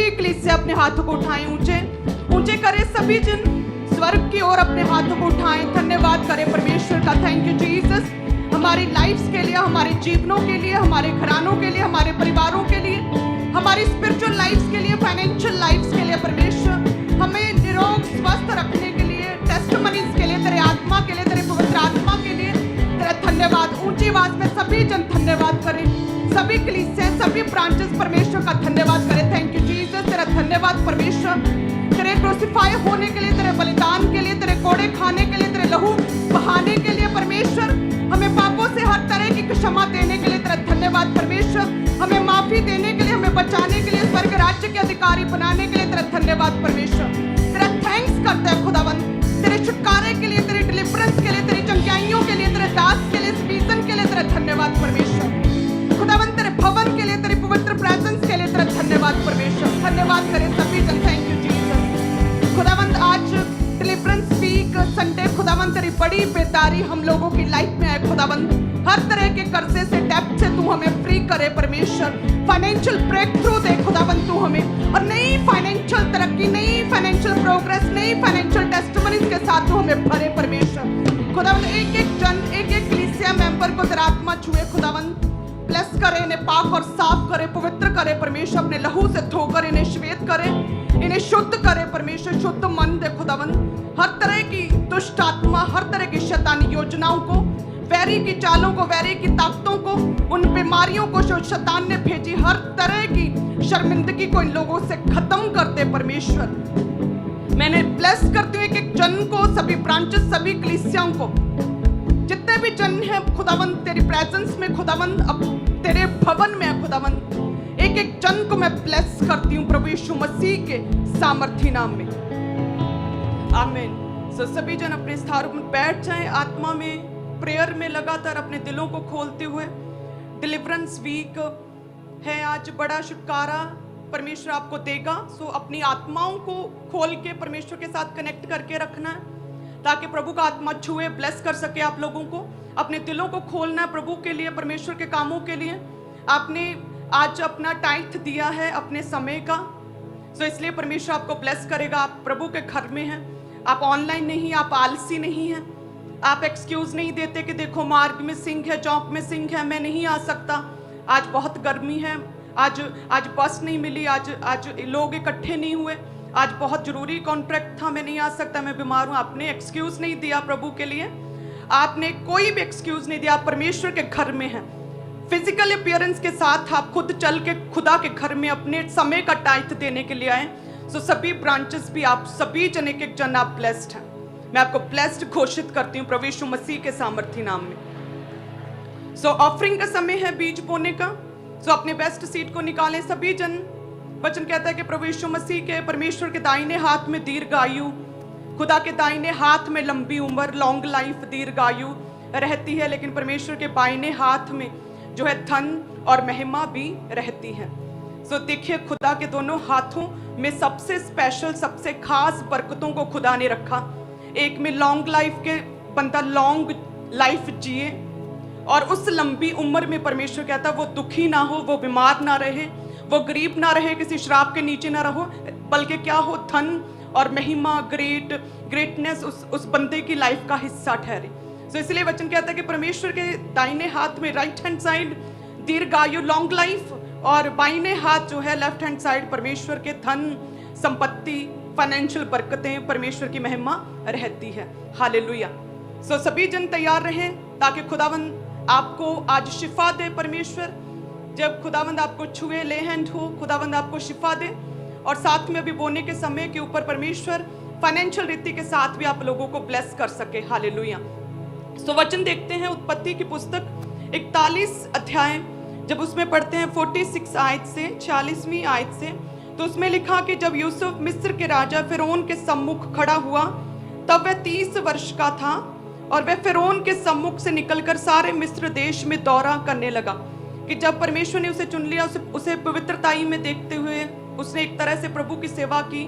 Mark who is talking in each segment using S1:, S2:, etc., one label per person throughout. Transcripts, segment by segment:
S1: सभी कलीसिया अपने हाथों को उठाएं, ऊंचे ऊंचे करें। सभी जन स्वर्ग की ओर अपने हाथों को उठाएं, धन्यवाद करें परमेश्वर का। थैंक यू जीसस, हमारी लाइफ्स के लिए, हमारे जीवनों के लिए, हमारे घरानों के लिए, हमारे परिवारों के लिए, हमारी स्पिरिचुअल लाइफ्स के लिए, फाइनेंशियल लाइफ्स के लिए परमेश्वर, हमें निरोग स्वस्थ रखने के लिए, टेस्टिमनीज के लिए, तेरे आत्मा के लिए, तेरे पवित्र आत्मा के लिए तेरा धन्यवाद। ऊंची आवाज में सभी जन धन्यवाद करें, सभी कलीसिया, सभी ब्रांचेस परमेश्वर का धन्यवाद करें। थैंक यू जीसस, तेरा धन्यवाद परमेश्वर, तेरे क्रूसिफाई होने के लिए, तेरे बलिदान के लिए, तेरे कोड़े खाने के लिए, तेरे लहू बहाने के लिए परमेश्वर, हमें पापों से हर तरह की क्षमा देने के लिए तेरा धन्यवाद परमेश्वर, हमें माफी देने के लिए, हमें बचाने के लिए, स्वर्ग राज्य के अधिकारी बनाने के लिए तेरा धन्यवाद परमेश्वर। तेरा थैंक्स करते हैं खुदावंद, तेरे छुटकारे के लिए, तेरे डिलीवरेंस के लिए, तेरी चंगाइयों के लिए, तेरे दास के लिए, सीजन के लिए तेरा धन्यवाद परमेश्वर। खुदावंद तेरे भवन के लिए, तेरी पवित्र प्रेजेंस के लिए तेरा धन्यवाद परमेश्वर। धन्यवाद करें सभी जन। Thank you Jesus. खुदावंद आज डिलीवरेंस वीक संडे, खुदावंद तेरी बड़ी बेदारी हम लोगों की लाइफ में है खुदावंद, हर तरह के कर्जे से, डेब्ट से तू हमें फ्री करे परमेश्वर, फाइनेंशियल ब्रेक थ्रू दे खुदावंद तू हमें, और नई फाइनेंशियल तरक्की, नई फाइनेंशियल प्रोग्रेस, नई फाइनेंशियल टेस्टिमनीज के साथ तू हमें भरे परमेश्वर। खुदावंद एक एक जन, एक एक कलीसिया मेंबर को तेरा आत्मा छुए खुदावंद, ब्लेस करे, इन्हें पाक और साफ करे, पवित्र करे परमेश्वर, अपने लहू से धोकर इन्हें श्वेत करे, इन्हें शुद्ध करे परमेश्वर, शुद्ध मन दे खुदावंद, हर तरह की दुष्ट आत्मा, हर तरह की शैतानी योजनाओं को, वैरी की चालों को, वैरी की ताकतों को, उन बीमारियों को जो शैतान ने भेजी, हर तरह की शर्मिंदगी को इन लोगों से खत्म कर दे परमेश्वर। मैंने ब्लेस करते हुए एक जन को, सभी ब्रांचेस, सभी कलीसियाओं को, जितने भी जन हैं खुदावंद तेरी प्रेजेंस में खुदावंद, अब तेरे भवन में है खुदावंद, एक एक जन को मैं ब्लेस करती हूँ प्रभु यीशु मसीह के सामर्थी नाम में, आमीन। सो सभी जन अपने स्थानों में बैठ जाएं, आत्मा में, प्रेयर में लगातार अपने दिलों को खोलते हुए। डिलीवरेंस वीक है आज, बड़ा छुटकारा परमेश्वर आपको देगा। सो अपनी आत्माओं को खोल के परमेश्वर के साथ कनेक्ट करके रखना है, ताकि प्रभु का आत्मा छुए, ब्लेस कर सके आप लोगों को। अपने दिलों को खोलना है प्रभु के लिए, परमेश्वर के कामों के लिए। आपने आज अपना टाइथ दिया है अपने समय का, सो इसलिए परमेश्वर आपको ब्लेस करेगा। आप प्रभु के घर में हैं, आप ऑनलाइन नहीं, आप आलसी नहीं हैं, आप एक्सक्यूज नहीं देते कि देखो मार्ग में सिंह है, चौक में सिंह है, मैं नहीं आ सकता, आज बहुत गर्मी है, आज बस नहीं मिली, आज लोग इकट्ठे नहीं हुए, आज बहुत जरूरी कॉन्ट्रैक्ट था, मैं नहीं आ सकता, मैं बीमार हूं। आपने एक्सक्यूज नहीं दिया प्रभु के लिए, आपने कोई भी एक्सक्यूज नहीं दिया। आप परमेश्वर के घर में हैं, फिजिकल अपीयरेंस के साथ आप खुद चल के खुदा के घर में अपने समय का टाइथ देने के लिए आए। सो सभी ब्रांचेस भी, आप सभी जन, एक एक जन आप ब्लेस्ड हैं। मैं आपको ब्लेस्ड घोषित करती हूँ प्रभु यीशु मसीह के सामर्थी नाम में। सो ऑफरिंग का समय है, बीज बोने का। सो अपने बेस्ट सीट को निकालें सभी जन। वचन कहता है कि प्रभु यीशु मसीह के, परमेश्वर के दाहिने हाथ में दीर्घ आयु, खुदा के दाहिने हाथ में लंबी उम्र, लॉन्ग लाइफ, दीर्घ आयु रहती है, लेकिन परमेश्वर के बाइने हाथ में जो है धन और महिमा भी रहती है। सो देखिए, खुदा के दोनों हाथों में सबसे स्पेशल, सबसे खास बरकतों को खुदा ने रखा। एक में लॉन्ग लाइफ के, बंदा लॉन्ग लाइफ जिए, और उस लंबी उम्र में परमेश्वर कहता वो दुखी ना हो, वो बीमार ना रहे, वो गरीब ना रहे, किसी श्राप के नीचे ना रहो, बल्कि क्या हो, धन और महिमा, ग्रेटनेस उस बंदे की लाइफ का हिस्सा ठहरे। सो इसलिए वचन कहता है कि परमेश्वर के दाहिने हाथ में, राइट हैंड साइड, दीर्घायु, लॉन्ग लाइफ, और बाइने हाथ जो है, लेफ्ट हैंड साइड, परमेश्वर के धन, संपत्ति, फाइनेंशियल बरकतें, परमेश्वर की महिमा रहती है। हालेलुया। सो सभी जन तैयार रहें, ताकि खुदावंद आपको आज शिफा दे परमेश्वर। जब खुदावंद आपको छुए, ले हैंड हो, खुदावंद आपको शिफा दे, और साथ में अभी बोने के समय के ऊपर परमेश्वर फाइनेंशियल रीति के साथ भी आप लोगों को ब्लेस कर सके। हालेलुया। सो वचन देखते हैं उत्पत्ति की पुस्तक 41 अध्याय, जब उसमें पढ़ते हैं 46 आयत से 46वीं आयत से, तो उसमें लिखा कि जब यूसुफ मिस्र के राजा फिरौन के सम्मुख खड़ा हुआ, तब वह 30 वर्ष का था, और वह फिरौन के सम्मुख से निकलकर सारे मिस्र देश में दौरा करने लगा। कि जब परमेश्वर ने उसे चुन लिया, उसे पवित्रताई में देखते हुए उसने एक तरह से प्रभु की सेवा की,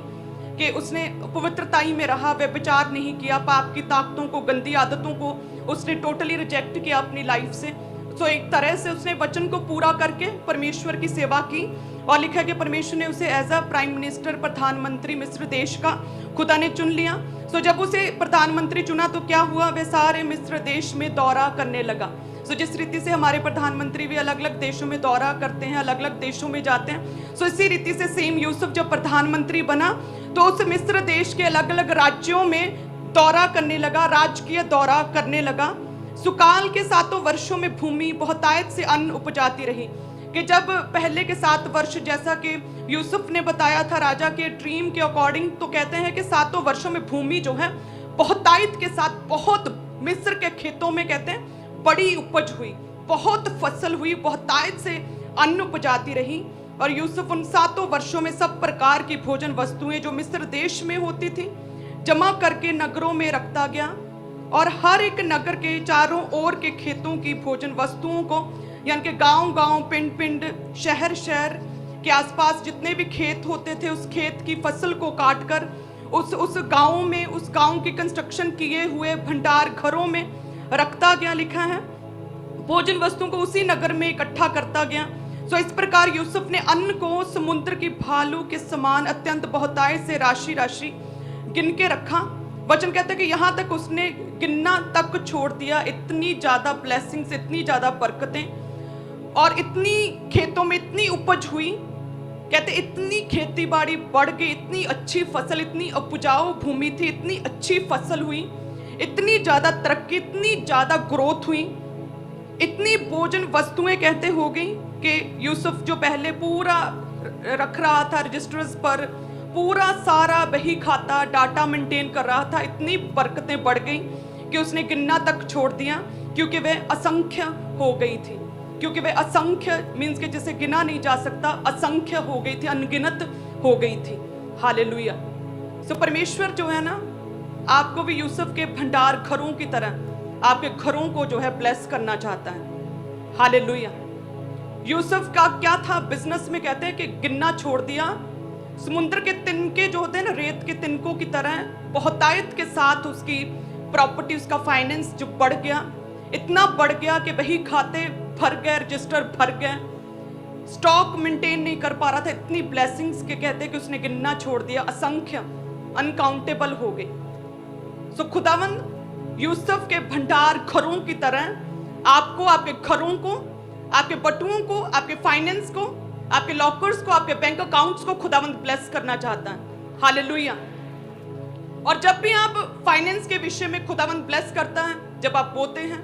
S1: कि उसने पवित्रताई में रहा, व्यभिचार नहीं किया, पाप की ताकतों को, गंदी आदतों को उसने टोटली रिजेक्ट किया अपनी लाइफ से। तो एक तरह से उसने वचन को पूरा करके परमेश्वर की सेवा की, और लिखा है कि परमेश्वर ने उसे एज अ प्राइम मिनिस्टर, प्रधानमंत्री मिस्र देश का खुदा ने चुन लिया। सो जब उसे प्रधानमंत्री चुना तो क्या हुआ, वह सारे मिस्र देश में दौरा करने लगा। सो जिस रीति से हमारे प्रधानमंत्री भी अलग अलग देशों में दौरा करते हैं, अलग अलग देशों में जाते हैं, सो इसी रीति से सेम यूसुफ जब प्रधानमंत्री बना तो उस मिस्र देश के अलग अलग राज्यों में दौरा करने लगा, राजकीय दौरा करने लगा। सुकाल के 7 वर्षों में भूमि बहुतायत से अन्न उपजाती रही, कि जब पहले के 7 वर्ष जैसा कि यूसुफ ने बताया था राजा के ड्रीम के अकॉर्डिंग, तो कहते हैं कि 7 वर्षों में भूमि जो है बहुतायत के साथ बहुत मिस्र के खेतों में कहते हैं बड़ी उपज हुई, बहुत फसल हुई, बहुतायत से अन्न उपजाती रही। और यूसुफ उन 7 वर्षों में सब प्रकार की भोजन वस्तुएं जो मिस्र देश में होती थी जमा करके नगरों में रखता गया, और हर एक नगर के चारों ओर के खेतों की भोजन वस्तुओं को, यानी कि गांव गांव, पिंड पिंड, शहर शहर के आसपास जितने भी खेत होते थे उस खेत की फसल को काटकर उस गांव में, उस गांव की कंस्ट्रक्शन किए हुए भंडार घरों में रखता गया। लिखा है भोजन वस्तुओं को उसी नगर में इकट्ठा करता गया। सो इस प्रकार यूसुफ ने अन्न को समुद्र की भालू के समान अत्यंत बहुतायत से राशि राशि गिन के रखा। वचन कहते हैं कि यहाँ तक उसने गिनना तक छोड़ दिया। इतनी ज्यादा ब्लेसिंग्स, इतनी ज्यादा बरकतें और इतनी खेतों में इतनी उपज हुई, कहते इतनी खेती बाड़ी बढ़ गई, इतनी अच्छी फसल, इतनी उपजाऊ भूमि थी, इतनी अच्छी फसल हुई, इतनी ज्यादा तरक्की, इतनी ज्यादा ग्रोथ हुई, इतनी भोजन वस्तुएं कहते हो गई कि यूसुफ जो पहले पूरा रख रहा था रजिस्टर्स पर, पूरा सारा बही खाता, डाटा मेंटेन कर रहा था, इतनी बरकतें बढ़ गई कि उसने गिनना तक छोड़ दिया, क्योंकि वह असंख्य हो गई थी। क्योंकि वह असंख्य मीन्स के जिसे गिना नहीं जा सकता, असंख्य हो गई थी, अनगिनत हो गई थी। हालेलुया। सो परमेश्वर जो है ना, आपको भी यूसुफ के भंडार घरों की तरह आपके घरों को जो है ब्लेस करना चाहता है। हालेलुया। यूसुफ का क्या था बिजनेस में, कहते हैं कि गिनना छोड़ दिया। समुद्र के तिनके जो होते हैं ना, रेत के तिनकों की तरह बहुतायत के साथ उसकी प्रॉपर्टी, उसका फाइनेंस जो बढ़ गया, इतना बढ़ गया कि वही खाते भर गए, रजिस्टर भर गए, स्टॉक मेंटेन नहीं कर पा रहा था। इतनी ब्लेसिंग्स के कहते कि उसने गिनना छोड़ दिया, असंख्य, अनकाउंटेबल हो गई। सो खुदावंद यूसुफ के भंडार घरों की तरह आपको, आपके घरों को, आपके बटुओं को, आपके फाइनेंस को, आपके लॉकर्स को, आपके बैंक अकाउंट्स को खुदावंद ब्लेस करना चाहता है। हालेलुया। और जब भी आप फाइनेंस के विषय में खुदावंद ब्लेस करता है, जब आप बोते हैं,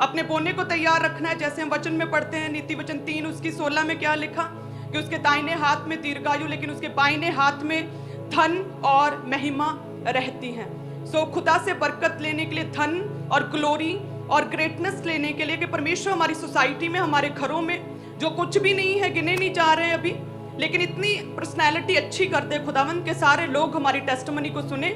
S1: अपने बोने को तैयार रखना है। जैसे हम वचन में पढ़ते हैं, नीति वचन 3 उसकी 16 में क्या लिखा कि उसके दाहिने हाथ में दीर्घायु, लेकिन उसके बाइने हाथ में धन और महिमा रहती है। सो खुदा से बरकत लेने के लिए, धन और ग्लोरी और ग्रेटनेस लेने के लिए, कि परमेश्वर हमारी सोसाइटी में, हमारे घरों में जो कुछ भी नहीं है, गिने नहीं जा रहे हैं अभी, लेकिन इतनी पर्सनैलिटी अच्छी कर दे खुदावंद के सारे लोग हमारी टेस्टिमनी को सुने,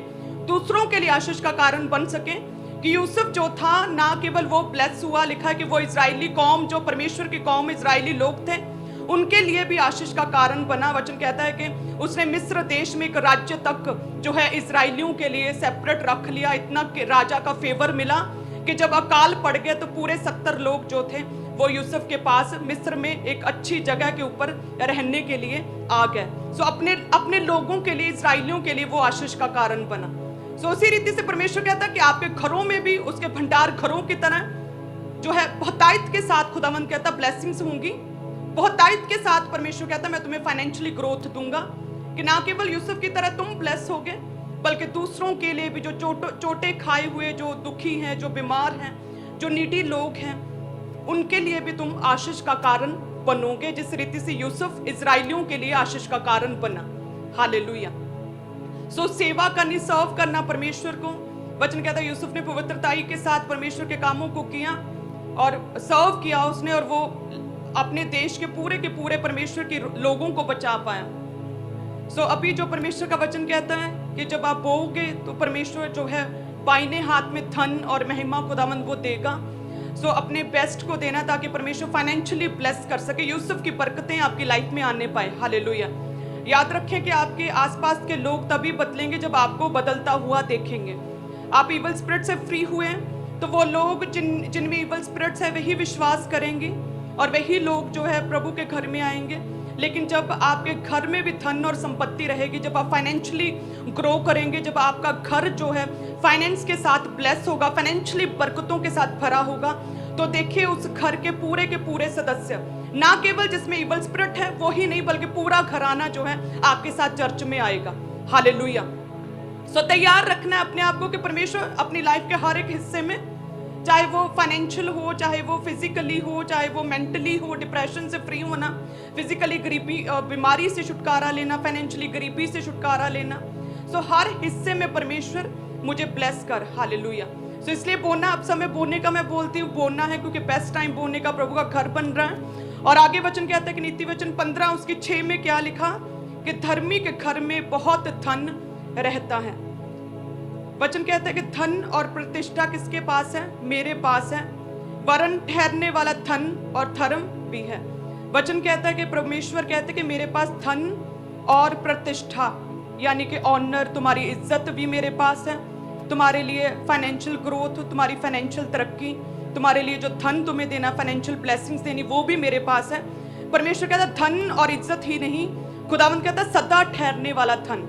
S1: दूसरों के लिए आशीष का कारण बन सके। कि यूसुफ जो था, ना केवल वो ब्लेस हुआ, लिखा है कि वो इजरायली कौम, जो परमेश्वर की कौम इजरायली लोग थे, उनके लिए भी आशीष का कारण बना। वचन कहता है कि उसने मिस्र देश में एक राज्य तक जो है इजरायलियों के लिए सेपरेट रख लिया। इतना कि राजा का फेवर मिला कि जब अकाल पड़ गया तो पूरे 70 लोग जो थे वो यूसुफ के पास मिस्र में एक अच्छी जगह के ऊपर रहने के लिए आ गए। सो अपने लोगों के लिए, इजरायलियों के लिए वो आशीष का कारण बना। सो उसी रीति से परमेश्वर कहता है कि आपके घरों में भी उसके भंडार घरों की तरह जो है बहुतायत के साथ खुदावंद कहता ब्लेसिंग्स होंगी। बहुतायत के साथ परमेश्वर कहता मैं तुम्हें फाइनेंशियली ग्रोथ दूंगा, कि ना केवल यूसुफ की तरह तुम ब्लेस होगे, बल्कि दूसरों के लिए भी, जो चोटे खाए हुए, जो दुखी हैं, जो बीमार हैं, जो नीडी लोग हैं, उनके लिए भी तुम आशीष का कारण बनोगे, जिस रीति से यूसुफ इजरायलियों के लिए आशीष का कारण बना। हालेलुया। सो सेवा करनी, सर्व करना परमेश्वर को। वचन कहता है यूसुफ ने पवित्रताई के साथ परमेश्वर के कामों को किया और सर्व किया उसने, और वो अपने देश के पूरे परमेश्वर के लोगों को बचा पाया। सो अभी जो परमेश्वर का वचन कहता है कि जब आप बोओगे तो परमेश्वर जो है बाइने हाथ में धन और महिमा खुदावंद वो देगा। सो अपने बेस्ट को देना ताकि परमेश्वर फाइनेंशियली ब्लेस कर सके, यूसुफ की बरकतें आपकी लाइफ में आने पाए। हालेलुया। याद रखें कि आपके आसपास के लोग तभी बदलेंगे जब आपको बदलता हुआ देखेंगे। आप इवल स्पिरिट से फ्री हुए तो वो लोग जिनमें इवल स्पिरिट्स है वही विश्वास करेंगे और वही लोग जो है प्रभु के घर में आएंगे। लेकिन जब आपके घर में भी धन और संपत्ति रहेगी, जब आप फाइनेंशियली ग्रो करेंगे, जब आपका घर जो है फाइनेंस के साथ ब्लेस होगा, फाइनेंशियली बरकतों के साथ भरा होगा, तो देखिए उस घर के पूरे सदस्य, ना केवल जिसमें इवल स्पिरिट है वो ही नहीं, बल्कि पूरा घराना जो है आपके साथ चर्च में आएगा। हालेलुया। सो तैयार रखना है अपने आप को कि परमेश्वर अपनी लाइफ के हर एक हिस्से में, चाहे वो फाइनेंशियल हो, चाहे वो फिजिकली हो, चाहे वो मेंटली हो, डिप्रेशन से फ्री होना, फिजिकली गरीबी बीमारी से छुटकारा लेना, फाइनेंशियली गरीबी से छुटकारा लेना, सो हर हिस्से में परमेश्वर मुझे ब्लेस कर। हालेलुया। सो इसलिए बोलना, अब समय बोलने का मैं बोलती हूँ, बोलना है क्योंकि बेस्ट टाइम बोलने का, प्रभु का घर बन रहा है। और आगे वचन कहता है कि नीति वचन 15 उसकी 6 में क्या लिखा कि धर्मी के घर में बहुत धन रहता है। वचन कहता है कि धन और प्रतिष्ठा किसके पास है? मेरे पास है, वरन ठहरने वाला धन और धर्म भी है। वचन कहता है कि परमेश्वर कहते हैं कि मेरे पास धन और प्रतिष्ठा यानी कि ऑनर, तुम्हारी इज्जत भी मेरे पास है, तुम्हारे लिए फाइनेंशियल ग्रोथ, तुम्हारी फाइनेंशियल तरक्की, तुम्हारे लिए जो धन तुम्हें देना, फाइनेंशियल ब्लेसिंग्स देनी, वो भी मेरे पास है। परमेश्वर कहता है धन और इज्जत ही नहीं, खुदावंद कहता है सदा ठहरने वाला धन,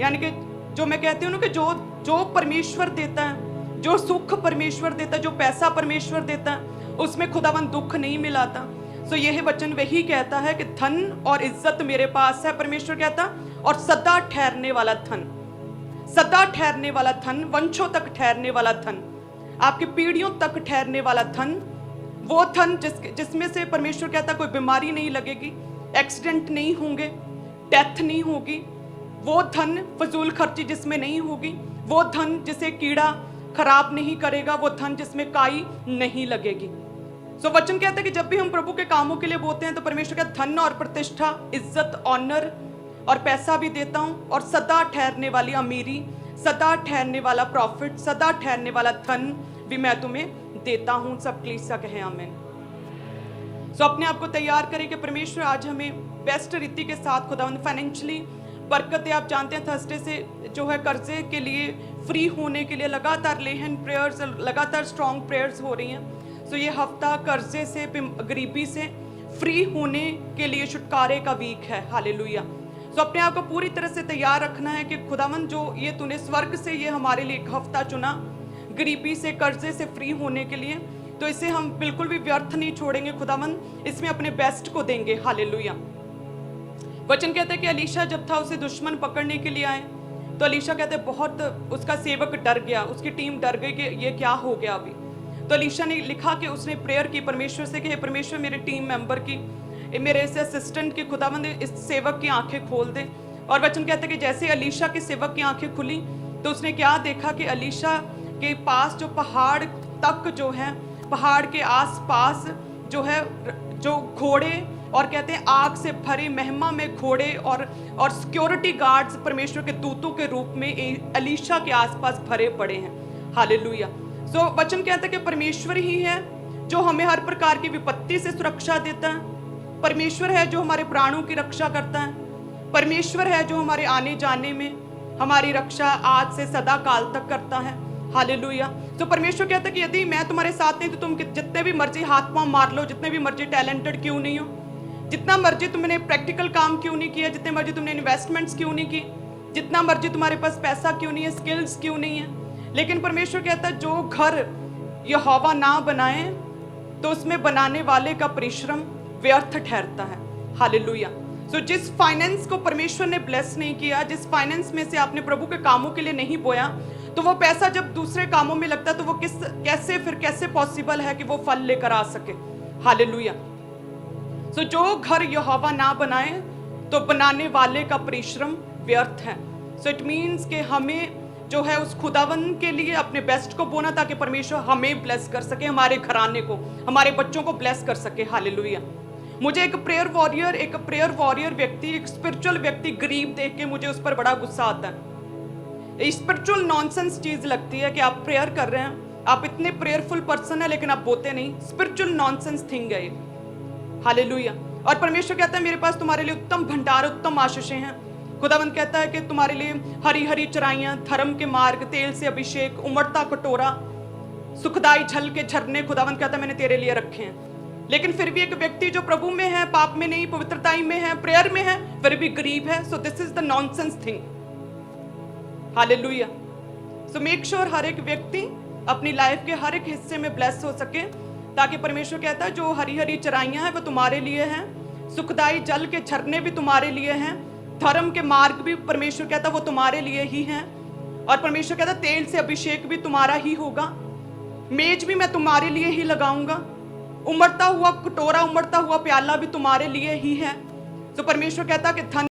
S1: यानी कि जो मैं कहती हूँ ना कि जो परमेश्वर देता है, जो सुख परमेश्वर देता है, जो पैसा परमेश्वर देता है, उसमें खुदावंद दुख नहीं मिलाता। सो यह वचन वही कहता है कि धन और इज्जत मेरे पास है, परमेश्वर कहता, और सदा ठहरने वाला धन, सदा ठहरने वाला धन, वंशों तक ठहरने वाला धन, आपकी पीढ़ियों तक ठहरने वाला धन, वो धन जिसमें से परमेश्वर कहता कोई बीमारी नहीं लगेगी, एक्सीडेंट नहीं होंगे, डेथ नहीं होगी, वो धन फजूल खर्ची जिसमें नहीं होगी, वो धन जिसे कीड़ा खराब नहीं करेगा, वो धन जिसमें काई नहीं लगेगी। सो वचन कहता है कि जब भी हम प्रभु के कामों के लिए बोलते हैं तो परमेश्वर का धन और प्रतिष्ठा, इज्जत, ऑनर और पैसा भी देता हूं, और सदा ठहरने वाली अमीरी, सदा ठहरने वाला प्रॉफिट, सदा ठहरने वाला धन भी मैं तुम्हें देता हूं। सब कलीसिया कहे आमीन। सो अपने आप को तैयार करें कि परमेश्वर आज हमें बेस्ट रीति के साथ खुदावंद फाइनेंशियली बरकतें, आप जानते हैं थर्सडे से जो है कर्जे के लिए फ्री होने के लिए लगातार लेहन प्रेयर्स, लगातार स्ट्रॉन्ग प्रेयर्स हो रही हैं। सो ये हफ्ता कर्जे से, गरीबी से फ्री होने के लिए छुटकारे का वीक है। हालेलुया। सो अपने आप को पूरी तरह से तैयार रखना है कि खुदावंद जो ये तूने स्वर्ग से ये हमारे लिए एक हफ्ता चुना गरीबी से, कर्जे से फ्री होने के लिए, तो इसे हम बिल्कुल भी व्यर्थ नहीं छोड़ेंगे। खुदावंद इसमें अपने बेस्ट को देंगे। हालेलुया। वचन कहता है कि अलीशा जब था उसे दुश्मन पकड़ने के लिए आए, तो अलीशा कहते हैं बहुत उसका सेवक डर गया, उसकी टीम डर गई कि ये क्या हो गया अभी। तो अलीशा ने लिखा कि उसने प्रेयर की परमेश्वर से कि हे परमेश्वर मेरे टीम मेंबर की, मेरे इस असिस्टेंट की खुदावंद इस सेवक की आंखें खोल दे। और वचन कहता है कि जैसे अलीशा के सेवक की आंखें खुली तो उसने क्या देखा कि अलीशा के पास जो पहाड़ तक जो है, पहाड़ के आसपास जो है, जो घोड़े और कहते हैं आग से भरे महिमा में घोड़े और सिक्योरिटी गार्ड्स परमेश्वर के दूतों के रूप में अलीशा के आसपास भरे पड़े हैं। हालेलुया। सो वचन कहता है कि परमेश्वर ही है जो हमें हर प्रकार की विपत्ति से सुरक्षा देता है, परमेश्वर है जो हमारे प्राणों की रक्षा करता है, परमेश्वर है जो हमारे आने जाने में हमारी रक्षा आज से सदा काल तक करता है। हालेलुया। तो परमेश्वर कहता है कि यदि मैं तुम्हारे साथ नहीं तो तुम जितने भी मर्जी हाथ पांव मार लो, जितने भी मर्जी टैलेंटेड क्यों नहीं हो, जितना मर्जी तुमने प्रैक्टिकल काम क्यों नहीं किया, जितने मर्जी तुमने इन्वेस्टमेंट्स क्यों नहीं की, जितना मर्जी तुम्हारे पास पैसा क्यों नहीं है, स्किल्स क्यों नहीं है, लेकिन परमेश्वर कहता है जो घर यहोवा ना बनाए तो उसमें बनाने वाले का परिश्रम व्यर्थ ठहरता है। हालेलुया। सो जिस फाइनेंस को परमेश्वर ने ब्लेस नहीं किया, जिस फाइनेंस में से आपने प्रभु के कामों के लिए नहीं बोया, तो वो पैसा जब दूसरे कामों में लगता तो वो कैसे पॉसिबल है कि वो फल लेकर आ सके। हालेलुया। सो जो घर यहोवा ना बनाए तो बनाने वाले का परिश्रम व्यर्थ है। सो इट मीन्स कि हमें जो है उस खुदावन के लिए अपने बेस्ट को बोना ताकि परमेश्वर हमें ब्लेस कर सके, हमारे घराने को, हमारे बच्चों को ब्लेस कर सके। हालेलुया। मुझे एक प्रेयर वॉरियर व्यक्ति, एक स्पिरिचुअल व्यक्ति गरीब देख के मुझे उस पर बड़ा गुस्सा आता है। स्पिरिचुअल नॉनसेंस चीज लगती है कि आप प्रेयर कर रहे हैं, आप इतने प्रेयरफुल पर्सन है लेकिन आप बोलते नहीं। स्पिरिचुअल नॉनसेंस थिंग है ये। हालेलुया। और परमेश्वर कहता है मेरे पास तुम्हारे लिए उत्तम भंडार, उत्तम आशीषें हैं। खुदावंद कहता है कि तुम्हारे लिए हरी हरी चराइयां, धर्म के मार्ग, तेल से अभिषेक, उमड़ता कटोरा, सुखदाई झल के झरने खुदावंद कहता है मैंने तेरे लिए रखे हैं। लेकिन फिर भी एक व्यक्ति जो प्रभु में है, पाप में नहीं, पवित्रताई में है, प्रेयर में है, फिर भी गरीब है। So this is the nonsense thing. Hallelujah. So make sure हर एक व्यक्ति अपनी लाइफ के हर एक हिस्से में ब्लेस हो सके, ताकि परमेश्वर कहता है जो हरी हरी चराइयां हैं वो तुम्हारे लिए हैं, सुखदाई जल के झरने भी तुम्हारे लिए हैं, धर्म के मार्ग भी परमेश्वर कहता है वो तुम्हारे लिए ही हैं, और परमेश्वर कहता है तेल से अभिषेक भी तुम्हारा ही होगा, मेज भी मैं तुम्हारे लिए ही लगाऊंगा, उमड़ता हुआ कटोरा, उमड़ता हुआ प्याला भी तुम्हारे लिए ही है। तो परमेश्वर कहता है कि धन